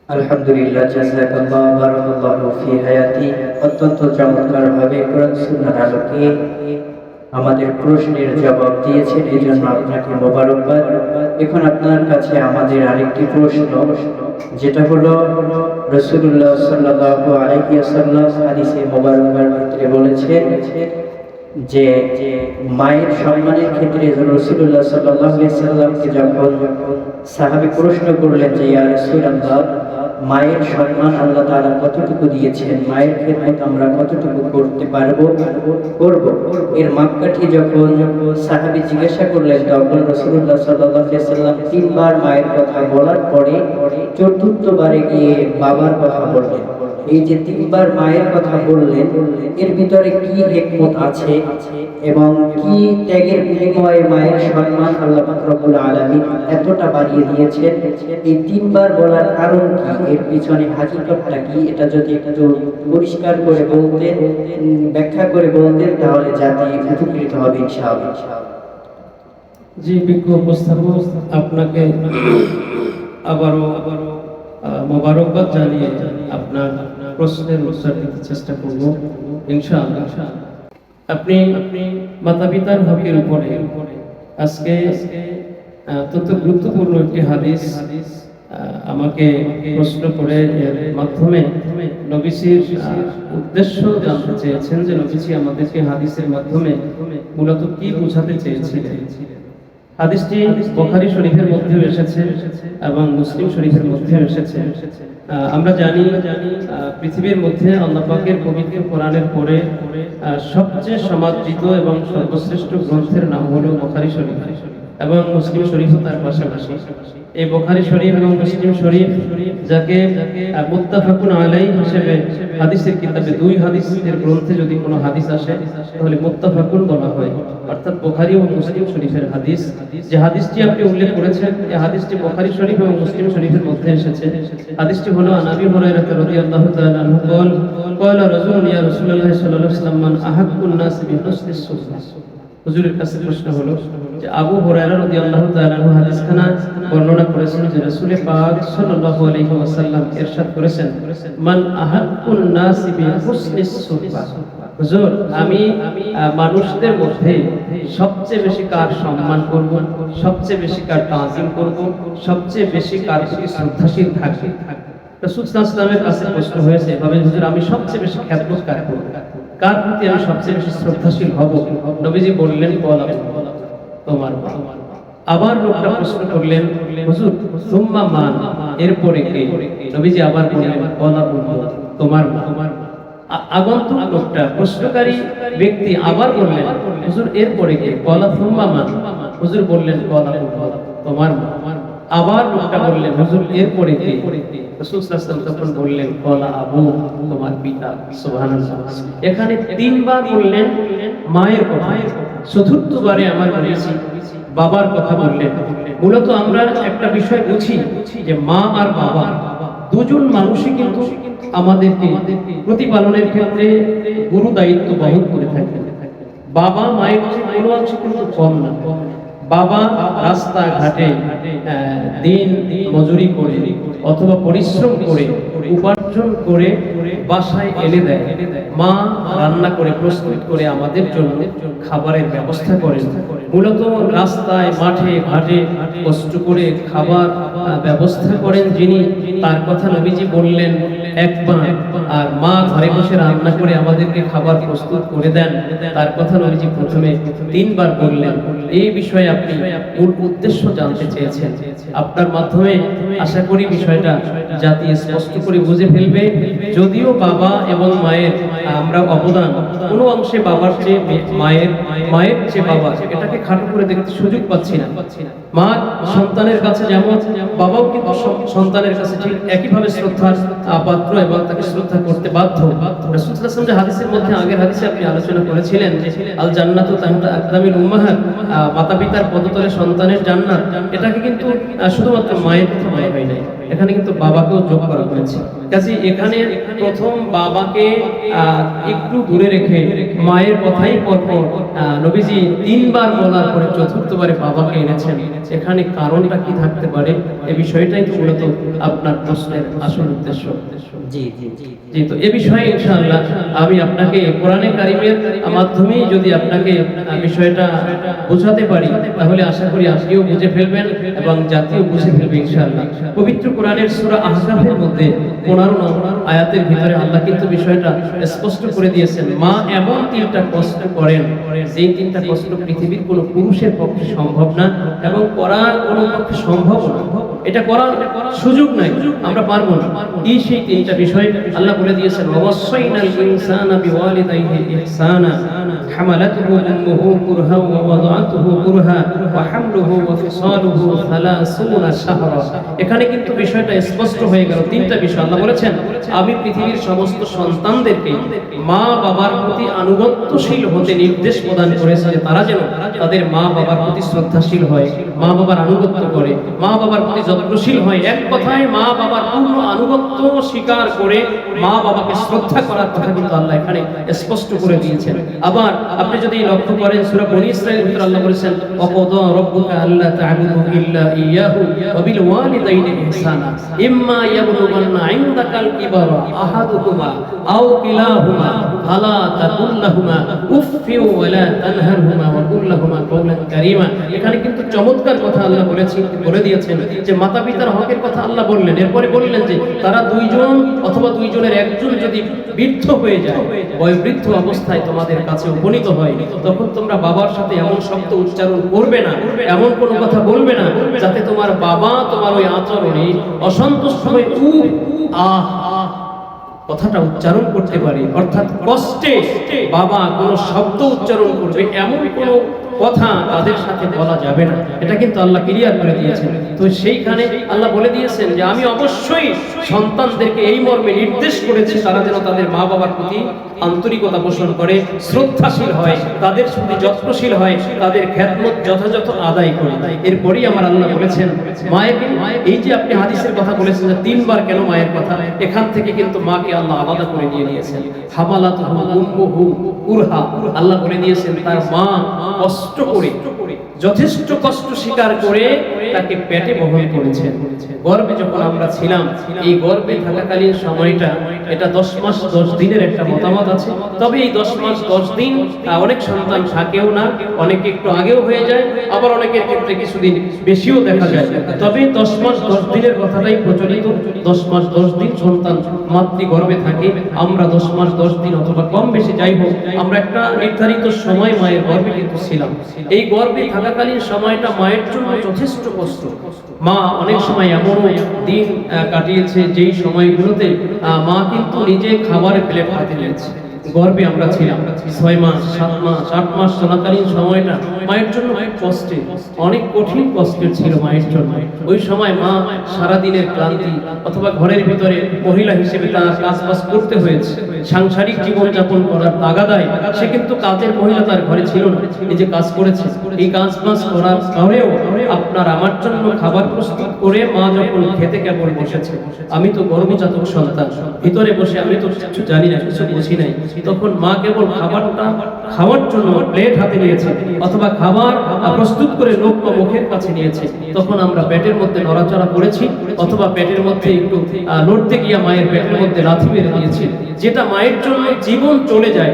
আলহামদুলিল্লাহ, জাযাকাল্লাহ, বারাকাল্লাহু ফি হায়াতি। অত্যন্ত চমৎকারভাবে কোরআন সুন্নাহর আলোকে আমাদের প্রশ্নের জবাব দিয়েছেন, এই জন্য আপনাকে মোবারকবাদ। এখন আপনার কাছে আমাদের আরেকটি প্রশ্ন, যেটা হলো রাসূলুল্লাহ সাল্লাল্লাহু আলাইহি ওয়াসাল্লাম হাদিসে মোবারকার ভিতরে বলেছেন যে মায়ের সম্মানের ক্ষেত্রে রাসূলুল্লাহ সাল্লাল্লাহু আলাইহি ওয়াসাল্লামকে যখন সাহাবী প্রশ্ন করলেন যে ইয়া রাসূলুল্লাহ, মায়ের সম্মান আল্লাহ তাআলা কতটুকু দিয়েছেন, মায়ের খেদমত আমরা কতটুকু করতে পারবো, করব, এর মাপকাঠি যখন সাহাবী জিজ্ঞাসা করলেন, তখন রাসূলুল্লাহ সাল্লাল্লাহু আলাইহি ওয়াসাল্লাম তিনবার মায়ের কথা বলার পরে চতুর্থবারে গিয়ে বাবার কথা বললেন। এই যে তিনবার মায়ের কথা বললেন, এর ভিতরে কি হিকমত আছে এবং কি ত্যাগের বিনিময়ে মায়ের সম্মান আল্লাহ পাক রব্বুল আলামিন এতটা বাড়িয়ে দিয়েছেন? এই তিনবার বলার কারণ কি, এর পিছনে হাকিকতটা কি, এটা যদি একটু পরিষ্কার করে বলতেন, ব্যাখ্যা করে বলতেন, তাহলে জাতি উপকৃত হবে ইনশাআল্লাহ। জি, বিজ্ঞ উপস্থাপক, আপনাকে আবারও মোবারকবাদ জানিয়ে আপনার প্রশ্নের উত্তর দিতে চেষ্টা করব ইনশাআল্লাহ। আপনি মাতা পিতার হকের উপরে আজকে অত্যন্ত গুরুত্বপূর্ণ একটি হাদিস আমাকে প্রশ্ন করে, এর মাধ্যমে নবীজির উদ্দেশ্য জানতে চেয়েছেন যে নবীজি আমাদেরকে হাদিসের মাধ্যমে মূলত কি বোঝাতে চেয়েছিলেন। হাদিসটি বুখারী শরীফের মধ্যে এসেছে এবং মুসলিম শরীফের মধ্যে এসেছে। আমরা জানি পৃথিবীর মধ্যে আল্লাহ পাকের পবিত্র কোরআনের পরে সবচেয়ে সমাদৃত এবং সর্বশ্রেষ্ঠ গ্রন্থের নাম হলো বুখারী শরীফ এবং মুসলিম শরীফও তার পাশাপাশি। এই বুখারী শরীফ এবং মুসলিম শরীফ, যাকে মুত্তাফাকুন আলাইহি হিসেবে হাদিসের কিতাবে দুই হাদিসের গ্রন্থে যদি কোনো হাদিস আসে তাহলে মুত্তাফাকুন বলা হয়, অর্থাৎ বুখারী ও মুসলিম শরীফের হাদিস। যে হাদিসটি আপনি উল্লেখ করেছেন, এই হাদিসটি বুখারী শরীফ এবং মুসলিম শরীফের মধ্যে এসেছে। হাদিসটি হলো আন আবি হুরায়রা রাদিয়াল্লাহু তাআলা আনহু قال رجل يا رسول الله صلى الله عليه وسلم من أحق الناس بحسن الصحبة। হুজুরের কাছে প্রশ্ন হলো যে আবু হুরায়রা রাদিয়াল্লাহু তাআলা আনহু হাদিসখানা বর্ণনা করেছেন যে রাসূল পাক সাল্লাল্লাহু আলাইহি ওয়াসাল্লাম ইরশাদ করেছেন, মান আহাক্কুন নাস বিহুসনিস সুহবাহ। হুজুর, আমি মানুষদের মধ্যে সবচেয়ে বেশি কার সম্মান করব, সবচেয়ে বেশি কার তাজিম করব, সবচেয়ে বেশি কার প্রতি শ্রদ্ধাশীল থাকব। রাসূল সাল্লাল্লাহু আলাইহি ওয়াসাল্লামের কাছে প্রশ্ন হয়েছে এভাবে, হুজুর আমি সবচেয়ে বেশি খেদমত কার করব, কার প্রতি আমি সবচেয়ে বেশি শ্রদ্ধাশীল হব? নবীজি বললেন, বলা তোমার মা। আবার লোকটা প্রশ্ন করলেন, হুজুর সুম্মা মান, এরপরে কে? নবীজি আবার বললেন, বলা তোমার মা। আগন্তুক লোকটা, প্রশ্নকারী ব্যক্তি আবার বললেন, হুজুর এরপরে কে? বলা সুম্মা মান। হুজুর বললেন, বলা তোমার মা। আবার লোকটা বললেন, হুজুর এরপরে কে? রাসূল সাল্লাল্লাহু আলাইহি ওয়াসাল্লাম তখন বললেন, বলা আবু, তোমার পিতা। সুবহানাল্লাহ। এখানে তিনবার বললেন মায়ের কথা, চতুর্থবারে আমার বলেছি বাবার কথা বললেন। মূলত আমরা একটা বিষয় বুঝি যে মা আর বাবা দুজন মানুষই কিন্তু আমাদেরকে প্রতিপালনের ক্ষেত্রে গুরু দায়িত্ব বহন করে থাকে। বাবা মায়ের কোনো অংশ কিন্তু কম না। বাবা রাস্তা ঘাটে দিন মজুরি করে অথবা পরিশ্রম করে উপার্জন করে বাসায় এনে দেয়। মা রান্না করে প্রস্তুত করে আমাদের জন্য খাবারের ব্যবস্থা করেন। মূলত রাস্তায় মাঠে ঘাটে কষ্ট করে খাবার ব্যবস্থা করেন যিনি, তার কথা নবীজি বললেন একবার। আর মা ঘরে বসে রান্না করে আমাদেরকে খাবার প্রস্তুত করে দেন, তার কথা নবীজি প্রথমে তিনবার বললেন। এই বিষয়ে আপনি মূল উদ্দেশ্য জানতে চেয়েছেন। আপনার মাধ্যমে আশা করি বিষয়টা জাতি স্পষ্ট করে বুঝে ফেলবে। যদিও বাবা এবং মায়ের আমরা অবদান কোনো অংশে বাবার চেয়ে মায়ের, মায়ের চেয়ে বাবা, এটাকে খাটো করে দেখতে সুযোগ পাচ্ছি না। মা সন্তানের কাছে যেমন, বাবাও কিন্তু সন্তানের কাছে ঠিক একইভাবে শ্রদ্ধার পাত্র এবং তাকে শ্রদ্ধা করতে বাধ্য। রাসূল সাল্লাল্লাহু আলাইহি ওয়াসাল্লাম যে হাদিসের মধ্যে, আগের হাদিসে আপনি আলোচনা করেছিলেন যে আল জান্নাতু তাহতা আকদামিল উম্মাহাত, মাতা পিতার পদতলে সন্তানের জান্নাত, এটাকে কিন্তু শুধুমাত্র মায়ের কথা বলা হয় নাই। এখানে কিন্তু বাবাকেও যোগ করা হয়েছে। কাজে এখানে প্রথম বাবাকে একটু দূরে রেখে মায়ের কথাই পরপর নবীজি 3 বার বলার পরে চতুর্থবারে বাবাকে এনেছেন। এখানে কারণটা কি থাকতে পারে, এই বিষয়টাই তো মূলত আপনার প্রশ্নের আসল উদ্দেশ্য। জি, তো এ বিষয়ে ইনশাআল্লাহ আমি আপনাকে কোরআনে কারিমের মাধ্যমেই যদি আপনাকে বিষয়টা বোঝাতে পারি, তাহলে আশা করি আপনিও বুঝে ফেলবেন এবং জাতিও বুঝে ফেলবে ইনশাআল্লাহ। পবিত্র কোরআনের সূরা আহকাফের মধ্যে 15 নম্বর আয়াতের ভিতরে আল্লাহ কিন্তু বিষয়টা স্পষ্ট করে দিয়েছেন। মা এমন 3টা কষ্ট করেন, যেই 3টা কষ্ট পৃথিবীর কোনো পুরুষের পক্ষে সম্ভব না এবং করার কোনো পক্ষে সম্ভব না, এটা করার সুযোগ নাই, আমরা পারবো না। এই সেই 3টা বিষয় আল্লাহ বলে দিয়েছেন, ওয়াসাইনাল ইনসানা বিওয়ালিদাইহি ইহসানা হামালাতুহু উম্মুহু কুরহা ওয়া ওয়াদাআতুহু কুরহা ওয়া হামলুহু ওয়া ফিসালুহু 30 শাহরা। এখানে কিন্তু বিষয়টা স্পষ্ট হয়ে গেল। 3টা বিষয় আল্লাহ বলেছেন, আমি পৃথিবীর সমস্ত সন্তানদেরকে মা বাবার প্রতি আনুগত্যশীল হতে নির্দেশ প্রদান করেছে, যে তারা যেন তাদের মা বাবার প্রতি শ্রদ্ধাশীল হয়, মা বাবার আনুগত্য করে, মা বাবার প্রতি যত্নশীল হয়। এক কথায় মা বাবার পূর্ণ আনুগত্য স্বীকার করে মা বাবাকে শ্রদ্ধা করার কথা কিন্তু আল্লাহ এখানে স্পষ্ট করে দিয়েছেন। আবার আপনি যদি লক্ষ্য করেন সূরা বনী ইসরাঈলের ভিতরে আল্লাহ বলেছেন, ওয়াকাদা রাব্বুকা আল্লা তা'বুদু ইল্লা ইয়্যাহু ওয়া বিল ওয়ালিদাইনি ইহসানা ইম্মা ইয়াবলুগান্না ইনদাকাল কিবারা আহাদুহুমা আও কিলাহুমা ফালা তাকুল লাহুমা উফফি ওয়া লা তানহারহুমা ওয়া কুল লাহুমা কাওলান কারীমা। এখানে কিন্তু চমৎকার কথা আল্লাহ বলে দিয়েছেন যে মাতা-পিতার হকের কথা আল্লাহ বললেন, এরপরে বললেন যে তারা দুইজন অথবা দুইজনের একজন যদি বৃদ্ধ হয়ে যায়, বয়োবৃদ্ধ অবস্থায় তোমাদের কাছে উপনীত হয়, তখন তোমরা বাবার সাথে এমন শব্দ উচ্চারণ করবে না, এমন কোনো কথা বলবে না যাতে তোমার বাবা তোমার ওই আচরণে অসন্তুষ্ট হয়ে আহ কথাটা উচ্চারণ করতে পারে। অর্থাৎ কষ্টে বাবা কোনো শব্দ উচ্চারণ করবে এমন কোনো কথা তাদের সাথে বলা যাবে না, এটা কিন্তু আল্লাহ ক্লিয়ার করে দিয়েছেন। তো সেইখানে আল্লাহ বলে দিয়েছেন যে আমি অবশ্যই সন্তানদেরকে এই মর্মে নির্দেশ করেছি তারা যেন তাদের মা বাবার প্রতি আন্তরিকতা পোষণ করে, শ্রদ্ধাশীল হয়, তাদের প্রতি যত্নশীল হয়, তাদের খেদমত যথাযথ আদায় করে। এরপরেই আমার আল্লাহ বলেছেন মায়ের, এই যে আপনি হাদিসের কথা বলেছেন যে 3 বার কেন মায়ের কথা, এখান থেকে কিন্তু মাকে আল্লাহ আলাদা করে দিয়ে দিয়েছেন। হামালাতুহু উম্মুহু কুরহা, আল্লাহ বলে দিয়েছেন তার মা কষ্ট করে, যথেষ্ট কষ্ট স্বীকার করে তাকে পেটে বহন করেছেন। গর্ভে যখন আমরা ছিলাম, এই গর্ভে থাকাকালীন সময়টা এটা 10 মাস 10 দিনের একটা মতামত আছে। তবে এই 10 মাস 10 দিন অনেক সন্তান থাকেও না, অনেকে একটু আগেও হয়ে যায়, আবার অনেকের ক্ষেত্রে কিছুদিন বেশিও দেখা যায়। তবে 10 মাস 10 দিনের কথাটাই প্রচলিত। 10 মাস 10 দিন সন্তান মাতৃগর্ভে থাকে। আমরা 10 মাস 10 দিন অথবা কম বেশি যাই হোক, আমরা একটা নির্ধারিত সময় মায়ের গর্ভে কিন্তু ছিলাম। এই গর্ভে থাকাকালীন সময়টা মায়ের জন্য যথেষ্ট কষ্ট। মা অনেক সময় এমন দিন কাটিয়েছে যেই সময়গুলোতে মা কিন্তু নিজে খাবারের প্লেট হাতে নিয়েছে। গর্ভে আমরা ছিলাম 6 মাস 7 মাস 8 মাস চলাকালীন সময়টা মায়ের জন্য কষ্টে, অনেক কঠিন কষ্টের ছিল মায়ের জন্য। ওই সময় মা সারা দিনের ক্লান্তি অথবা ঘরের ভিতরে মহিলা হিসেবে তার কাজ করতে হয়েছে, সাংসারিক জীবন যাপন করার তাগাদায় সে কিন্তু কাজের মহিলা তার ঘরে ছিল না, নিজে কাজ করেছে। এই কাজ করার পরেও আপনার আমার জন্য খাবার প্রস্তুত করে মা যখন খেতে কেবল বসেছে, আমি তো গর্ভজাতক সন্তান, ভিতরে বসে আমি তো কিছু জানি না, কিছু বুঝি নাই, তখন মা কেবল খাবারটা খাওয়ার জন্য প্লেট হাতে নিয়েছে অথবা খাবার প্রস্তুত করে লোক মুখের কাছে নিয়েছে। তখন আমরা পেটের মধ্যে নড়াচড়া করেছি অথবা পেটের মধ্যে একটু লড়তে গিয়ে মায়ের পেটের মধ্যে লাথি মেরে দিয়েছি, যেটা মায়ের জন্য জীবন চলে যায়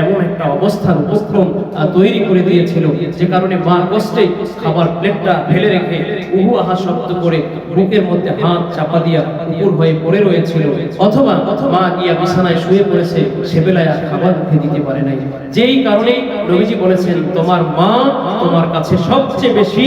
এমন একটা অবস্থার উপক্রম তৈরি করে দিয়েছিল, যে কারণে মা কষ্টে খাবার প্লেটটা ফেলে রেখে উহু আহা শব্দ করে বুকের মধ্যে হাত চাপা দিয়া উপর হয়ে পড়ে রয়েছিল, অথবা মা গিয়া বিছানায় শুয়ে পড়েছে, সে বেলায় আর খাবার মুখে দিতে পারে নাই। যেই কারণে নবীজি বলেছেন তোমার মা তোমার কাছে সবচেয়ে বেশি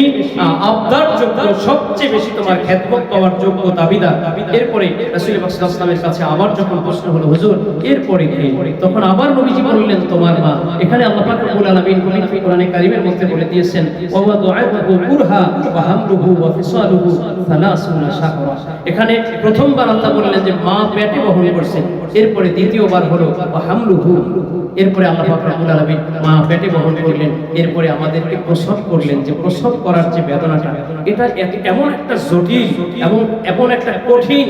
আবদার যোগ্য, সবচেয়ে বেশি তোমার খেদমত পাওয়ার যোগ্য দাবিদার। এরপরে রাসূল পাক সাল্লাল্লাহু আলাইহি ওয়াসাল্লামের কাছে আবার যখন প্রশ্ন হলো হুজুর এরপরে কে, তখন আবার নবীজি বললেন তোমার মা। এখানে আল্লাহ পাক রব্বুল আলামিন পবিত্র কোরআনে কারীমের মধ্যে বলে দিয়েছেন ওয়া ওয়াদাআতুহু কুরহা ওয়া হামলুহু ওয়া ফিসালুহু 30 শাহরা। এখানে প্রথমবার আল্লাহ বললেন যে মা পেটে বহন করছে, এরপরে দ্বিতীয়বার হলো ওয়া হামলুহু, এরপরে আল্লাহ পাক রব্বুল আলামিন মা পেটে বহন করলেন, এরপরে আমাদেরকে প্রসব করলেন। যে প্রসব করার যে বেদনাটা, এটা এমন একটা জটিল এবং এমন একটা কঠিন,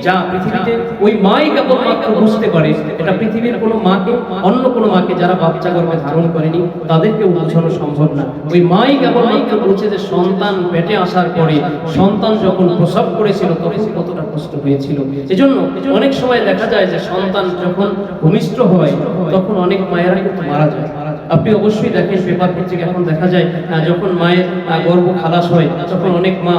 যা পৃথিবীতে ওই মাই কেবলমাত্র বুঝতে পারে। এটা পৃথিবীর কোনো মাকে, অন্য কোনো মাকে যারা বাচ্চা গর্ভে ধারণ করেনি তাদেরকেও বোঝানো সম্ভব না। ওই মাই কেবলমাত্র বলছে যে সন্তান পেটে আসার পরে, সন্তান যখন প্রসব করেছিল তখন কতটা কষ্ট হয়েছিল। এজন্য অনেক সময় দেখা যায় যে সন্তান যখন ভূমিষ্ঠ হয় তখন অনেক মায়েরা কিন্তু মারা যায়। আপনি অবশ্যই দেখেন, পেপার পত্রিকা এখন দেখা যায় যখন মায়ের গর্ভ খালাস হয় তখন অনেক মা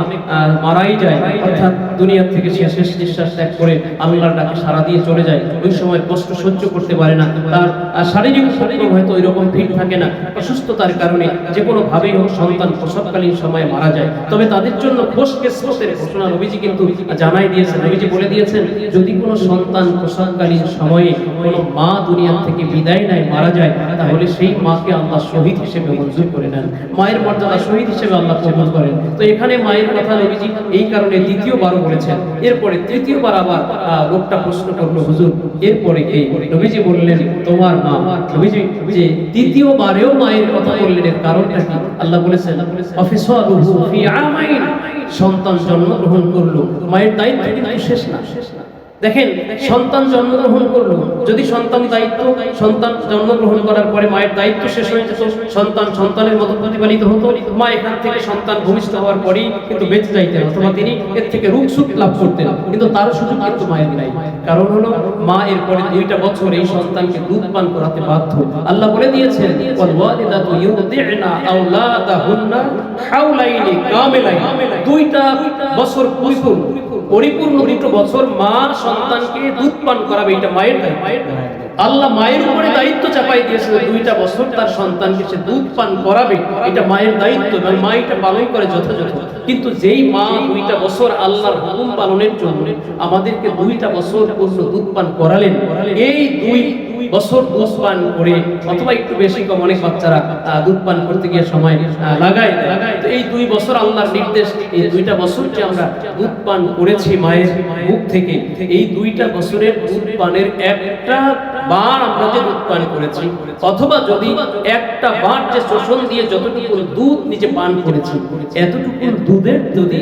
মারাই যায়, অর্থাৎ দুনিয়ার থেকে সে শেষ নিঃশ্বাস ত্যাগ করে আল্লাহর ডাকে সাড়া দিয়ে চলে যায়। ওই সময় কষ্ট সহ্য করতে পারে না, তার শারীরিক হয়তো ওই রকম ফিট থাকে না, অসুস্থতার কারণে যে কোনো ভাবেই হোক সন্তান প্রসবকালীন সময়ে মারা যায়। তবে তাদের জন্য খোশ কিসমতের ঘোষণা নবীজি কিন্তু জানাই দিয়েছেন। নবীজি বলে দিয়েছেন, যদি কোনো সন্তান প্রসবকালীন সময়ে কোনো মা দুনিয়ার থেকে বিদায় নেয়, মারা যায়, তাহলে সেই মাকে আল্লাহ শহীদ হিসেবে মঞ্জুর করে নেন। মায়ের মর্যাদা শহীদ হিসেবে আল্লাহ কবুল করেন। তো এখানে মায়ের কথা নবীজি এই কারণে দ্বিতীয়বারও বলেছেন। এরপরে তৃতীয়বার আবার লোকটা প্রশ্ন করলো, হুজুর এরপরে কে? নবীজি বললেন, তোমার মা। নবীজি যে তৃতীয়বারেও মায়ের কথা বললেন, এর কারণটা কি? আল্লাহ বলেছেন, অফিসালুহু ফি আমাইন, সন্তান জন্মগ্রহণ করলো, মায়ের দায়িত্ব কিন্তু শেষ না। দেখেন, সন্তান জন্মগ্রহণ করলো, যদি সন্তান জন্মগ্রহণ করার পরে মায়ের দায়িত্ব শেষ হয়ে যেত, সন্তানের মতো প্রতিপালিত হতো, মা এখান থেকে সন্তান ভূমিষ্ঠ হওয়ার পরেই কিন্তু বেঁচে যাইতেন, অথবা তিনি এর থেকে রূপ লাভ করতেন, কিন্তু তার সুযোগ কিন্তু মায়ের নাই। কারণ হলো মা এরপরে 2টা বছর এই সন্তানকে দুধ পান করাতে বাধ্য। আল্লাহ বলে দিয়েছেন, ওয়ালিদাতু ইউদি'না আওলাদাহুন্না হাওলাইনি কামিলাইন, 2টা বছর পরিপূর্ণ 2 বছর মা সন্তানকে দুধ পান করাবে, এটা মায়ের দায়িত্ব। আল্লাহ মায়ের উপরে দায়িত্ব চাপাই দিয়েছে, 2টা বছর তার সন্তানকে সে দুধ পান করাবে, এটা মায়ের দায়িত্ব এবং মা এটা পালন করে যথাযথ। কিন্তু যেই মা 2টা বছর আল্লাহর হুকুম পালনের জন্য আমাদেরকে 2টা বছর পূর্ণ দুধ পান করালেন, এই 2 বছর দুধ পান করে, অথবা একটু বেশি কম, অনেক বাচ্চারা দুধ পান করতে গিয়ে সময় লাগায়, তো এই 2 বছর আল্লাহর নির্দেশ, এই 2টা বছর যে আমরা দুধ পান করেছি মায়ের মুখ থেকে, এই 2টা বছরের দুধ পানের একটা বার আমরা যে দুধ পান করেছি, অথবা যদি একটা বার যে শোষণ দিয়ে যতটুকু দুধ নিজে পান করেছি, এতটুকু দুধের যদি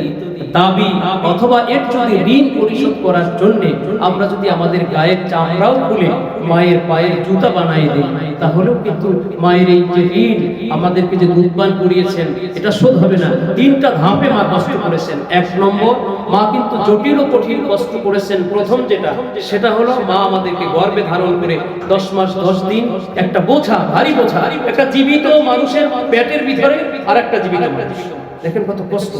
দাবি অথবা এর যদি ঋণ পরিশোধ করার জন্য আমরা যদি আমাদের গায়ের চামড়াও খুলে মায়ের পায়ের জুতা বানিয়ে দিই, তাহলেও কিন্তু মায়ের এই যে ঋণ, আমাদেরকে যে দুধ পান করিয়েছেন, এটা শোধ হবে না। 3টা ধাপে মা কষ্ট করেছেন। 1 নম্বর, মা কিন্তু জটিল ও কঠিন কষ্ট করেছেন। প্রথম সেটা হলো মা আমাদেরকে গর্ভে ধারণ করে 10 মাস 10 দিন একটা বোঝা, ভারী বোঝা, একটা জীবিত মানুষের পেটের ভিতরে আর একটা জীবিত মানুষ। দেখেন কত কষ্ট,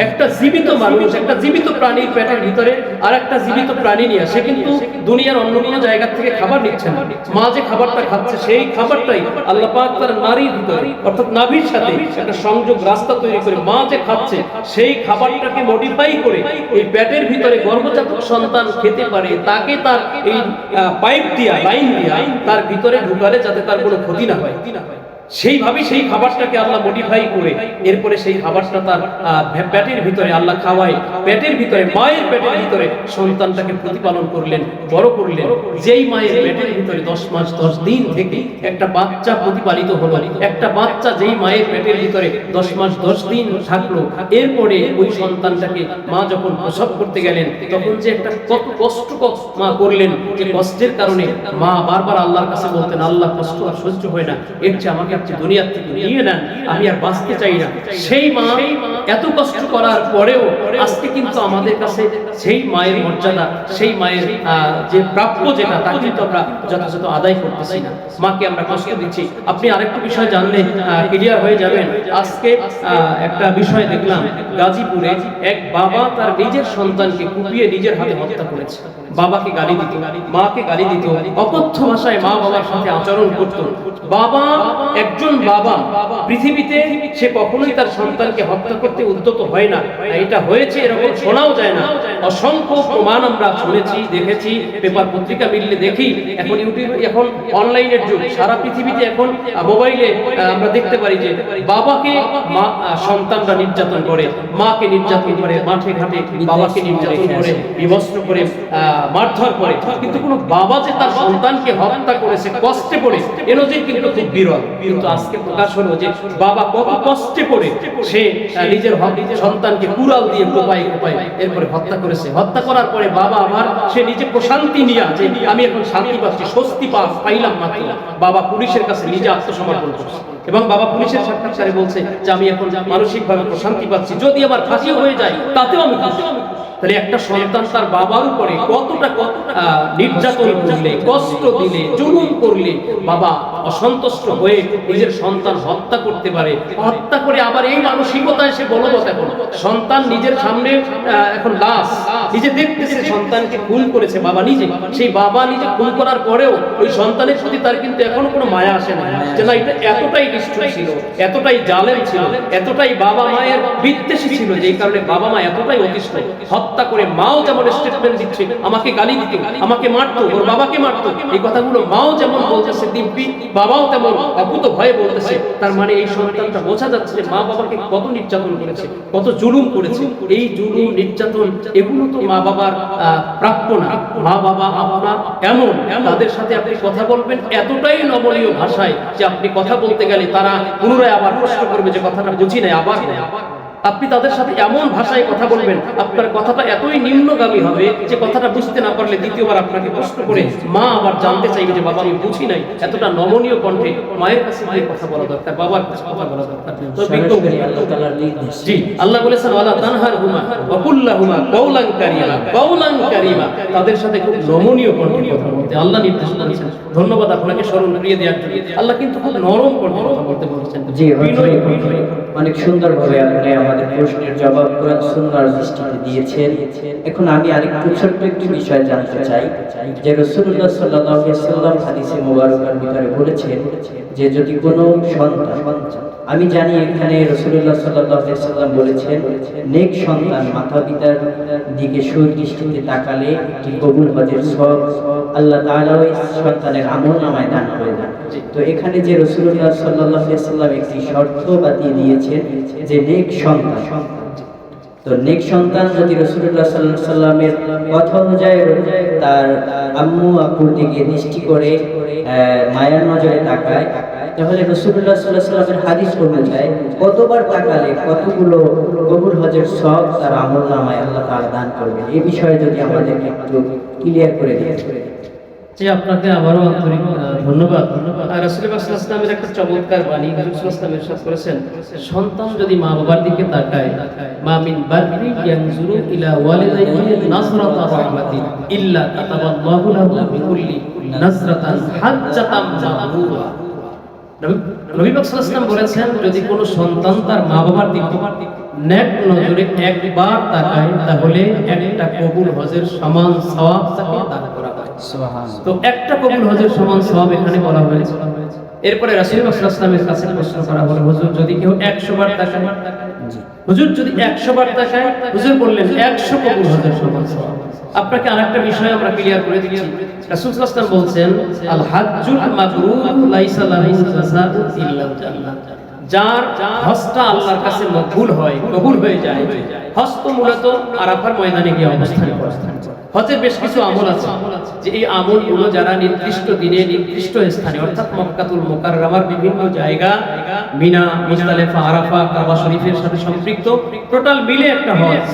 একটা জীবিত মানুষ, একটা জীবিত প্রাণীর পেটের ভিতরে আর একটা জীবিত প্রাণী নিয়ে, সে কিন্তু দুনিয়ার অন্য কোনো জায়গা থেকে খাবার নিচ্ছে না। মা যে খাবারটা খাচ্ছে, সেই খাবারটাই আল্লাহ পাক তার নারীর ভিতরে, অর্থাৎ নাভির সাথে একটা সংযোগ রাস্তা তৈরি করে মা যে খাচ্ছে, সেই খাবারটাকে মডিফাই করে এই পেটের ভিতরে গর্ভজাতক সন্তান খেতে পারে, তাকে তার এই পাইপ দিয়া, লাইন দিয়া তার ভিতরে ঢুকালে যাতে তার কোনো ক্ষতি না হয়, সেইভাবে সেই খাবারটাকে আল্লাহ মডিফাই করে এরপরে সেই খাবারটা তার পেটের ভিতরে আল্লাহ খাওয়ায়, পেটের ভিতরে, মায়ের পেটের ভিতরে সন্তানটাকে প্রতিপালন করলেন, বড় করলেন। যেই মায়ের পেটের ভিতরে 10 মাস 10 দিন থেকে একটা বাচ্চা প্রতিপালিত হলো, একটা বাচ্চা যেই মায়ের পেটের ভিতরে 10 মাস 10 দিন থাকলো, এরপরে ওই সন্তানটাকে মা যখন প্রসব করতে গেলেন, তখন যে একটা কত কষ্ট মা করলেন, যে কষ্টের কারণে মা বারবার আল্লাহর কাছে বলতেন, আল্লাহ কষ্ট আর সহ্য হয় না, এর চেয়ে আমাকে আপনি দুনিয়া থেকে নিয়ে নেন, আমি আর বাঁচতে চাই না। সেই মা এত কষ্ট করার পরেও আজকে কিন্তু আমাদের কাছে সেই মায়ের মর্যাদা, সেই মায়ের যে প্রাপ্য যেটা, তা কিন্তু আমরা যথাযথ আদায় করতেছি না, মাকে আমরা কষ্ট দিচ্ছি। আপনি আরেকটা বিষয় জানলে ক্লিয়ার হয়ে যাবেন। আজকে একটা বিষয় দেখলাম, গাজীপুরে এক বাবা তার নিজের সন্তানকে কুপিয়ে নিজের হাতে হত্যা করেছে। বাবাকে গালি দিত, মাকে গালি দিত, অকথ্য ভাষায় মা বাবার সাথে আচরণ করত। বাবা, একজন বাবা পৃথিবীতে সে কখনোই তার সন্তানকে হত্যা করতে উদ্যত হয় না, এটা হয়েছে এরকম শোনাও যায় না। অসংখ্য প্রমাণ আমরা শুনেছি, দেখেছি, পেপার পত্রিকা মিললে দেখি। এখন ইউটিউব, এখন অনলাইনের যুগ, সারা পৃথিবীতে এখন মোবাইলে আমরা দেখতে পারি যে বাবাকে মা সন্তানরা নির্যাতন করে, মাকে নির্যাতন করে, মাঠে ঘাটে বাবাকে নির্যাতন করে, বিবস্ত্র করে, মারধর করে, কিন্তু কোনো বাবা যে তার সন্তানকে হত্যা করেছে কষ্টে পড়ে, এ নজির কিন্তু খুব বিরল। কিন্তু আজকে প্রকাশ হলো যে বাবা কত কষ্টে পড়ে সে নিজের সন্তানকে কুড়াল দিয়ে কোপায় এরপরে হত্যা করেছে। হত্যা করার পরে বাবা আমার সে নিজে প্রশান্তি নিয়ে যে আমি এখন শান্তি পাচ্ছি, স্বস্তি পাইলাম মাত্র, বাবা পুলিশের কাছে নিজে আত্মসমর্পণ করছে এবং বাবা পুলিশের সাক্ষাৎকারে বলছে যে আমি এখন মানসিকভাবে প্রশান্তি পাচ্ছি, যদি আমার ফাঁসি হয়ে যায় তাতেও আমি খুশি। তাহলে একটা সন্তান তার বাবার উপরে কতটা নির্যাতন করলে, কষ্ট দিলে, জুলুম করলে বাবা অসন্তুষ্ট হয়ে নিজের সন্তান হত্যা করতে পারে। হত্যা করে আবার এই মানসিকতায় সে বলবৎ এখন সন্তান নিজের সামনে এখন লাশ নিজে দেখতেছে, সন্তানকে খুন করেছে বাবা নিজে। সেই বাবা নিজে খুন করার পরেও ওই সন্তানের প্রতি তার কিন্তু এখনো কোনো মায়া আসে না, যে না এটা এতটাই নিষ্ঠুর ছিল, এতটাই জালেম ছিল, এতটাই বাবা মায়ের বিদ্বেষী ছিল, যেই কারণে বাবা মা এতটাই অতিষ্ঠ। হত্যা করে মাও যেমন স্টেটমেন্ট দিচ্ছে, আমাকে গালি দিত, আমাকে মারতো, ওর বাবাকে মারতো, এই কথাগুলো মাও যেমন বলতেছে দিব্যি, বাবাও তেমন অকুত ভয়ে বলতেছে। তার মানে এই সন্তানটা বোঝা যাচ্ছে যে মা বাবাকে কত নির্যাতন করেছে, কত জুলুম করেছে। এই জুলুম নির্যাতন এগুলো তো মা বাবার প্রাপ্য না। মা বাবা আপনার এমন, তাদের সাথে আপনি কথা বলবেন এতটাই নমনীয় ভাষায় যে আপনি কথা বলতে গেলে তারা পুনরায় আবার প্রশ্ন করবে যে কথাটা বুঝি নাই, আবার আপনি তাদের সাথে এমন ভাষায় কথা বলবেন, আপনার কথাটা এতই নিম্নগামী হবে যে কথাটা বুঝতে না পারলে দ্বিতীয়বার আপনাকে প্রশ্ন করে মা আবার জানতে চাইবে যে বাবা আমি বুঝি নাই। এতটা নমনীয় কণ্ঠে মায়ের কাছে মায়ের কথা বলা দরকার, বাবার কাছে কথা বলা দরকার। জি, আল্লাহ বলেছেন ওয়ালা তানহারহুমা ওয়া কুল লাহুমা কাওলান কারীমা, কাওলান কারীমা, তাদের সাথে খুব নমনীয় কণ্ঠে কথা বলতে আল্লাহ নির্দেশ করেছেন। ধন্যবাদ আপনাকে স্মরণ করিয়ে দেওয়ার জন্য। আল্লাহ কিন্তু খুব নরম কণ্ঠে কথা বলতে বলেছেন। জি, অনেক সুন্দরভাবে আপনি আমাদের প্রশ্নের জবাব কোরআন সুন্নাহর দৃষ্টিতে দিয়েছেন। এখন আমি আরেকটু ছোট্ট একটি বিষয় জানতে চাই যে রাসূলুল্লাহ সাল্লাল্লাহু আলাইহি ওয়াসাল্লাম হাদিসে মুবারকার ভিতরে বলেছেন যে যদি কোনো সন্তান, আমি জানি এখানে রাসূলুল্লাহ সাল্লাল্লাহু আলাইহি ওয়াসাল্লাম বলেছেন নেক সন্তান মাতা পিতার দিকে সুদৃষ্টিতে তাকালে একটি কবুল হজের সওয়াব আল্লাহ তাআলা ওই সন্তানের আমলনামায় দান করে দেন। তো এখানে যে রাসূলুল্লাহ সাল্লাল্লাহু আলাইহি ওয়াসাল্লাম একটি শর্ত বাতিয়ে দিয়েছেন যে নেক সন্তান, তো নেক সন্তান যদি রাসূলুল্লাহ সাল্লাল্লাহু আলাইহি ওয়াসাল্লামের কথা অনুযায়ী তার আম্মু আব্বুর দিকে দৃষ্টি করে মায়ার নজরে তাকায়, তাহলে রাসূলুল্লাহ সাল্লাল্লাহু আলাইহি ওয়াসাল্লামের হাদিস অনুযায়ী কতবার তাকালে কতগুলো কবুল হজের সওয়াব তার আমলনামায় আল্লাহ তাআলা দান করবেন, এই বিষয়ে যদি আমাদেরকে একটু ক্লিয়ার করে দিতেন। জি, আপনাকে আবারও আন্তরিক ধন্যবাদ। রাসূলুল্লাহ সাল্লাল্লাহু আলাইহি ওয়াসাল্লামের একটা চমৎকার বাণী রাসূলুল্লাহ সাল্লাল্লাহু আলাইহি ওয়াসাল্লাম ইরশাদ করেছেন, সন্তান যদি মা বাবার দিকে তাকায়, মা মিন বাররি ইয়ানজুরু ইলা ওয়ালিদাইহি নাযরাতা রাহমাতিন ইল্লা কাতাবাল্লাহু লাহু বিকুল্লি নাযরাতান হাজ্জাতাম মাবরুরা। নবী পাক সাল্লাল্লাহু আলাইহি ওয়াসাল্লাম বলেছেন, যদি কোনো সন্তান তার মা বাবার দিকে নেক নজরে একবার তাকায় তাহলে একটা কবুল হজের সমান সওয়াব তাকে দান করা হয়। সুবহানাল্লাহ। তো একটা কবুল হজের সমান সওয়াব এখানে বলা হয়েছে। এরপরে রাসূলুল্লাহ সাল্লাল্লাহু আলাইহি ওয়াসাল্লামের কাছে প্রশ্ন করা হলো, হুজুর যদি কেউ 100 বার তাকায়, হুজুর যদি 100 বার তাকায়, হুজুর বললেন 100 কবুল হজের সমান সওয়াব। আপনাকে আরেকটা বিষয় আমরা ক্লিয়ার করে দিচ্ছি। রাসূল সাল্লাল্লাহু আলাইহি ওয়াসাল্লাম বলছেন, আল হাজ্জুল মাবরুর লাইসা লাহু জাযাউ ইল্লাল জান্নাহ। যার হজটা আল্লাহর কাছে মকবুল হয়, কবুল হয়ে যায়, হজ তো মূলত আরাফার ময়দানে গিয়ে অবস্থান করে। হজের বেশ কিছু আমল আছে যে এই আমলগুলো যারা নির্দিষ্ট দিনে নির্দিষ্ট স্থানে অর্থাৎ মক্কাতুল মুকাররমার বিভিন্ন জায়গা, মিনা, মুজদালিফা, আরাফা, কাবা শরীফের সাথে সম্পৃক্ত, টোটাল মিলে একটা হজ।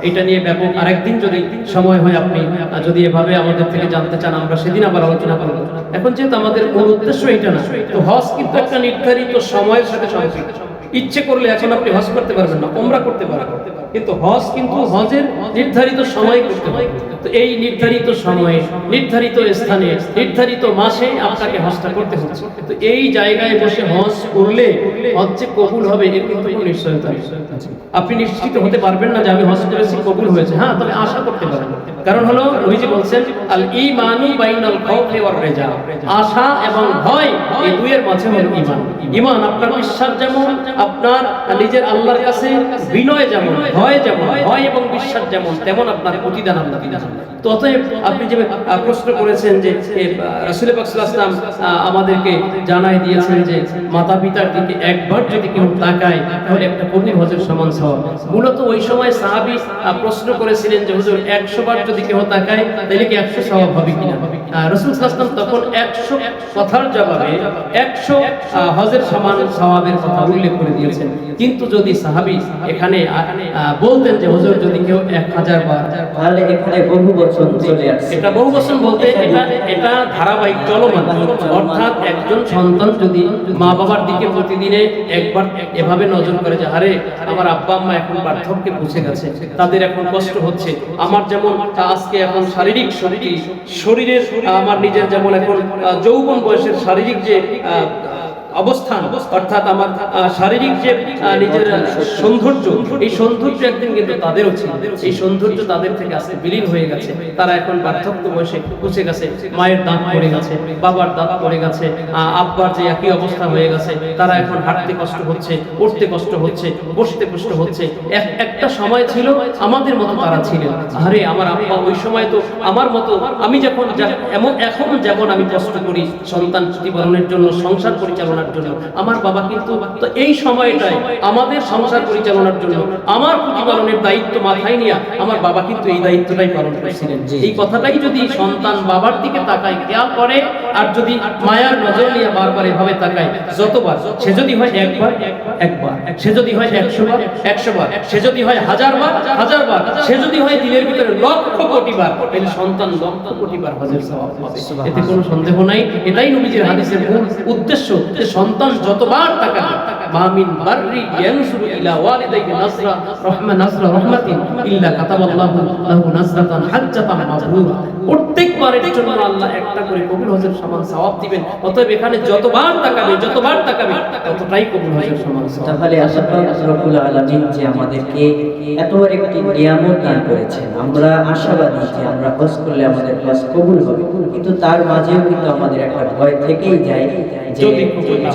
এটা নিয়ে ব্যাপক আরেকদিন যদি সময় হয়, আপনি যদি এভাবে আমাদের থেকে জানতে চান, আমরা সেদিন আবার আলোচনা করব। এখন যেহেতু আমাদের মূল উদ্দেশ্য এটা না, তো হজ কিন্তু একটা নির্ধারিত সময়ের সাথে সম্পৃক্ত। ইচ্ছে করলে এখন আপনি হজ করতে পারবেন না, উমরা করতে পারবেন, কিন্তু হজ কিন্তু হজের নির্ধারিত সময় করতে হয়। তো এই নির্ধারিত সময়ে, নির্ধারিত স্থানে, নির্ধারিত মাসে আপনাকে হজটা করতে হচ্ছে। তো এই জায়গায় বসে হজ করলে হজ যে কবুল হবে এর কিন্তু কোনো নিশ্চয়তা নেই। আপনি নিশ্চিত হতে পারবেন না যে আমি হজ করেছি কবুল হয়েছে, হ্যাঁ তবে আশা করতে পারেন। কারণ হলো নবীজি বলছেন, আল ঈমানু বাইনাল খাউফি ওয়ার রিজা, আশা এবং ভয় এই দুইয়ের মাঝে হলো ঈমান। ঈমান আপনার বিশ্বাস যেমন, আপনার নিজের আল্লাহর কাছে বিনয় যেমন, ভয় ভয় যেমন, ভয় এবং বিশ্বাস যেমন, তেমন আপনার প্রতিদান আল্লাহ দিবেন। তো অতএব আপনি যে প্রশ্ন করেছেন যে রাসূল পাক সাল্লাল্লাহু আলাইহি ওয়াসাল্লাম আমাদেরকে জানাই দিয়েছেন যে মাতা পিতার দিকে একবার যদি কেউ তাকায় তাহলে একটা কবুল হজের সমান সওয়াব। মূলত ওই সময় সাহাবী প্রশ্ন করেছিলেন যে হুজুর 100 বার যদি কেউ তাকায় তাহলে কি 100 সওয়াব হবে কিনা? রাসূল সাল্লাল্লাহু আলাইহি ওয়াসাল্লাম তখন 100 কথার জবাবে 100 হজের সমান সওয়াবের কথা উল্লেখ করে দিয়েছেন। কিন্তু যদি সাহাবী এখানে বলতেন যে হুজুর যদি কেউ 1000 বার, তাহলে এখানে বহু বচন চলে আসছে। এটা বহু বচন বলতে এটা ধারাবাহিক চলমান, অর্থাৎ একজন সন্তান যদি মা বাবার দিকে প্রতিদিনে একবার এভাবে নজর করে যে আরে আমার আব্বা আম্মা এখন বার্ধক্যে পৌঁছে গেছে, তাদের এখন কষ্ট হচ্ছে, আমার যেমন আজকে এখন শারীরিক শক্তি শরীরের আমার নিজের যেমন এখন যৌবন বয়সের শারীরিক যে অবস্থান, অর্থাৎ আমার শারীরিক যে নিজের সৌন্দর্য, এই সৌন্দর্য একদিন কিন্তু তাদেরও ছিল, এই সৌন্দর্য তাদের থেকে আজকে বিলীন হয়ে গেছে। তারা এখন বার্ধক্য বয়সে পৌঁছে গেছে, মায়ের দাঁত পড়ে গেছে, বাবার দাঁত পড়ে গেছে, আব্বার যে একই অবস্থা হয়ে গেছে, তারা এখন হাঁটতে কষ্ট হচ্ছে, উঠতে কষ্ট হচ্ছে, বসতে কষ্ট হচ্ছে। একটা সময় ছিল আমাদের মতো তারা ছিলেন, আরে আমার আব্বা ওই সময় তো আমার মতো, আমি যখন এখন যেমন আমি কষ্ট করি সন্তান প্রতিপালনের জন্য, সংসার পরিচালনার জন্য, আমার বাবা কিন্তু তো এই সময়টায় আমাদের সংসার পরিচালনার জন্য আমার প্রতিপালনের দায়িত্ব মাথায় নিয়ে আমার বাবা কিন্তু এই দায়িত্বটাই পালন করেছিলেন। এই কথাটাই যদি সন্তান বাবার দিকে তাকায়, খেয়াল করে, আর যদি মায়ার নজর নিয়ে বারবার এভাবে তাকায়, যতবার সে যদি হয় একবার, সে যদি হয় 100 বার, 100 বার, সে যদি হয় 1000 বার, 1000 বার, সে যদি হয় দিনের ভিতরে লক্ষ কোটি বার, তাহলে সন্তান লক্ষ কোটি বার হজের সওয়াব পাবে, এতে কোনো সন্দেহ নাই। এটাই নবীজির হাদিসের মূল উদ্দেশ্য, যে সন্তান যতবার তাকাবে, মামিন বাররি ইয়ানসুরু ইলা ওয়ালিদাইহি নাসরা রাহমাতিন ইল্লা কাতাবাল্লাহু লাহু নাসরাতান হাজ্জাতান মাবরুরা। প্রত্যেকবারের জন্য আল্লাহ একটা করে কবুল হজের সমান সওয়াব দিবেন। অতএব এখানে যতবার তাকাবে ততটাই কবুল হজের সমান সওয়াব। তাহলে আল্লাহ রাব্বুল আলামিন যে আমাদেরকে এত বড় একটি নিয়ামত দান করেছেন, আমরা আশাবাদী যে আমরা হজ করলে আমাদের হজ কবুল হবে, কিন্তু তার মাঝেও কিন্তু আমাদের একটা ভয় থেকেই যায় যে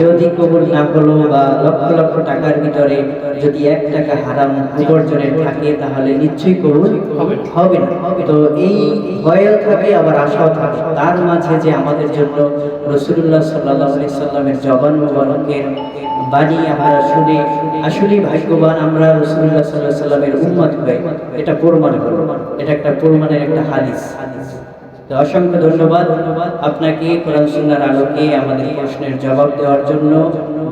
যদি কবুল না হলো বা লক্ষ লক্ষ টাকার ভিতরে যদি 1 টাকা হারাম উপার্জনের থাকে তাহলে নিশ্চয়ই কবুল হবে না। তো এই ভয়ও থাকে আবার আশাও থাকে। তার মাঝে যে আমাদের জন্য রাসূলুল্লাহ সাল্লাল্লাহু আলাইহি সাল্লামের জবান মুবারকের বাণী আমরা শুনে আসলেই ভাগ্যবান আমরা রাসূলুল্লাহ সাল্লাল্লাহু আলাইহি সাল্লামের উম্মত হয়ে, এটা প্রমাণ হলো, এটা একটা প্রমাণের একটা হাদিস। তো অসংখ্য ধন্যবাদ আপনাকে কোরআন সুন্নাহর আলোকে আমাদের প্রশ্নের জবাব দেওয়ার জন্য।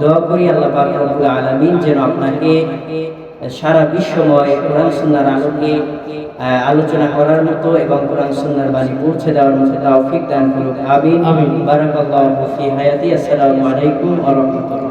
দোয়া করি আল্লাহ পাক রব্বুল আলামিন যেন আপনাকে সারা বিশ্বময় কোরআন সুন্নাহর আলোকে আলোচনা করার মতো এবং কোরআন সুন্নাহর বাণী পৌঁছে দেওয়ার মতো তৌফিক দান করুন। আমিন। বারাকাল্লাহু ফি হায়াতি। আসসালামু আলাইকুম ওয়া রাহমাতুল্লাহ।